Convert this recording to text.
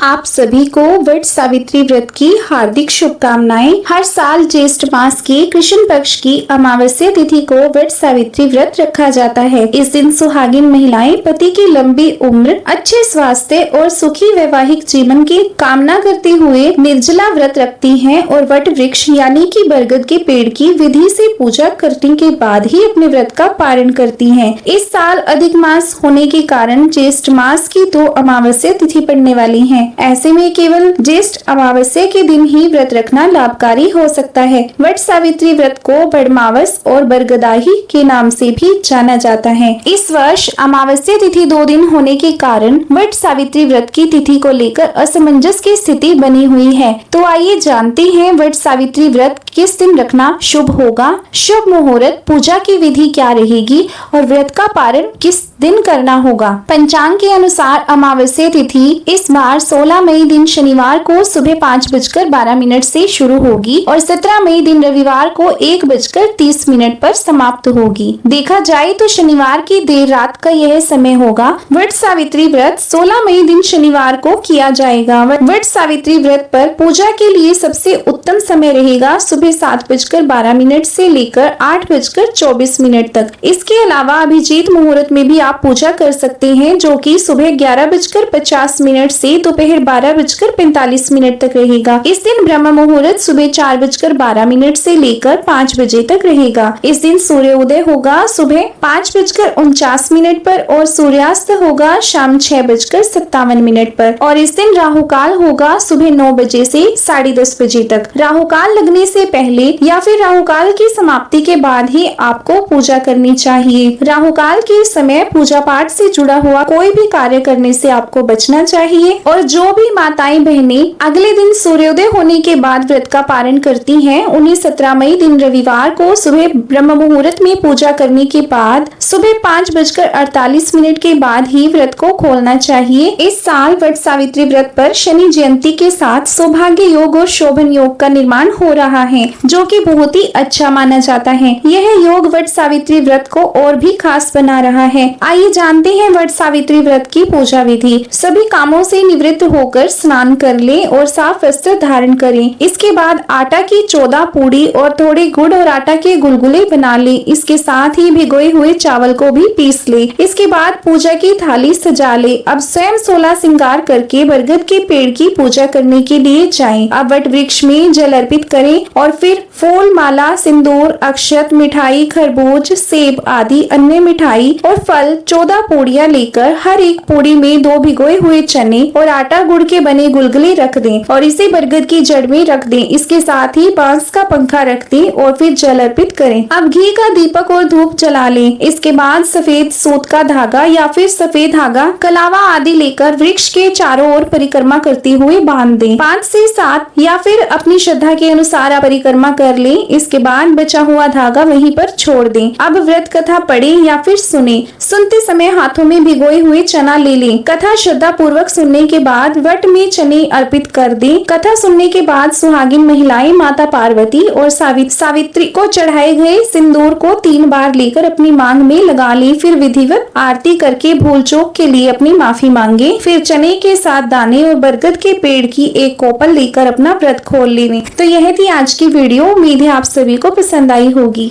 आप सभी को वट सावित्री व्रत की हार्दिक शुभकामनाएं। हर साल ज्येष्ठ मास के कृष्ण पक्ष की अमावस्या तिथि को वट सावित्री व्रत रखा जाता है। इस दिन सुहागिन महिलाएं पति की लंबी उम्र, अच्छे स्वास्थ्य और सुखी वैवाहिक जीवन की कामना करते हुए निर्जला व्रत रखती हैं और वट वृक्ष यानी कि बरगद के पेड़ की विधि से पूजा करने के बाद ही अपने व्रत का पारण करती हैं। इस साल अधिक मास होने के कारण ज्येष्ठ मास की 2 अमावस्या तिथि पड़ने वाली है। ऐसे में केवल ज्येष्ठ अमावस्या के दिन ही व्रत रखना लाभकारी हो सकता है। वट सावित्री व्रत को बड़मावस और बरगदाही के नाम से भी जाना जाता है। इस वर्ष अमावस्या तिथि 2 दिन होने के कारण वट सावित्री व्रत की तिथि को लेकर असमंजस की स्थिति बनी हुई है। तो आइए जानते हैं वट सावित्री व्रत किस दिन रखना शुभ होगा, शुभ मुहूर्त, पूजा की विधि क्या रहेगी और व्रत का पारण किस दिन करना होगा। पंचांग के अनुसार अमावस्या तिथि इस बार 16 मई दिन शनिवार को सुबह 5:12 से शुरू होगी और 17 मई दिन रविवार को 1:30 पर समाप्त होगी। देखा जाए तो शनिवार की देर रात का यह समय होगा। वट सावित्री व्रत 16 मई दिन शनिवार को किया जाएगा। वट सावित्री व्रत पर पूजा के लिए सबसे उत्तम समय रहेगा सुबह 7:12 से लेकर 8:24 तक। इसके अलावा अभिजीत मुहूर्त में भी आप पूजा कर सकते हैं, जो कि सुबह 11:50 से दोपहर 12:45 तक रहेगा। इस दिन ब्रह्म मुहूर्त सुबह 4:12 से लेकर 5 बजे तक रहेगा। इस दिन सूर्योदय होगा सुबह 5:49 पर और सूर्यास्त होगा शाम 6:57 पर और इस दिन राहु काल होगा सुबह 9 बजे से 10:30 बजे तक। राहु काल लगने से पहले या फिर राहु काल की समाप्ति के बाद ही आपको पूजा करनी चाहिए। राहु काल के समय पूजा पाठ से जुड़ा हुआ कोई भी कार्य करने से आपको बचना चाहिए और जो भी माताएं बहनें अगले दिन सूर्योदय होने के बाद व्रत का पारण करती हैं, उन्हें 17 मई दिन रविवार को सुबह ब्रह्म मुहूर्त में पूजा करने के बाद सुबह 5:48 के बाद ही व्रत को खोलना चाहिए। इस साल वट सावित्री व्रत पर शनि जयंती के साथ सौभाग्य योग और शोभन योग का निर्माण हो रहा है, जो कि बहुत ही अच्छा माना जाता है। यह योग वट सावित्री व्रत को और भी खास बना रहा है। आइए जानते हैं वट सावित्री व्रत की पूजा विधि। सभी कामों से निवृत्त होकर स्नान कर ले और साफ वस्त्र धारण करें। इसके बाद आटा की 14 पूड़ी और थोड़े गुड़ और आटा के गुलगुले बना ले। इसके साथ ही भिगोए हुए चावल को भी पीस ले। इसके बाद पूजा की थाली सजा ले। अब स्वयं 16 श्रृंगार करके बरगद के पेड़ की पूजा करने के लिए जाएं। अब वट वृक्ष में जल अर्पित करें और फिर फूल, माला, सिंदूर, अक्षत, मिठाई, खरबूज, सेब आदि अन्य मिठाई और फल 14 पूड़ियाँ लेकर हर एक पूड़ी में 2 भिगोए हुए चने और आटा गुड़ के बने गुलगुले रख दें और इसे बरगद की जड़ में रख दें। इसके साथ ही बांस का पंखा रख दें और फिर जल अर्पित करें। अब घी का दीपक और धूप जला लें। इसके बाद सफेद सूत का धागा या फिर सफेद धागा, कलावा आदि लेकर वृक्ष के चारों ओर परिक्रमा करते हुए बांध दें। 5 से 7 या फिर अपनी श्रद्धा के अनुसार आप परिक्रमा कर लें। इसके बाद बचा हुआ धागा वहीं पर छोड़ दें। अब व्रत कथा पढ़े या फिर सुने। सुनते समय हाथों में भिगोए हुए चना ले लें। कथा श्रद्धा पूर्वक सुनने के बाद वट में चने अर्पित कर दें। कथा सुनने के बाद सुहागिन महिलाएं माता पार्वती और सावित्री को चढ़ाए गए सिंदूर को 3 बार लेकर अपनी मांग में लगा ले। फिर विधिवत आरती करके भूल चूक के लिए अपनी माफी मांगे। फिर चने के साथ दाने और बरगद के पेड़ की एक कोपल लेकर अपना व्रत खोल लें। तो यह थी आज की वीडियो। उम्मीद है आप सभी को पसंद आई होगी।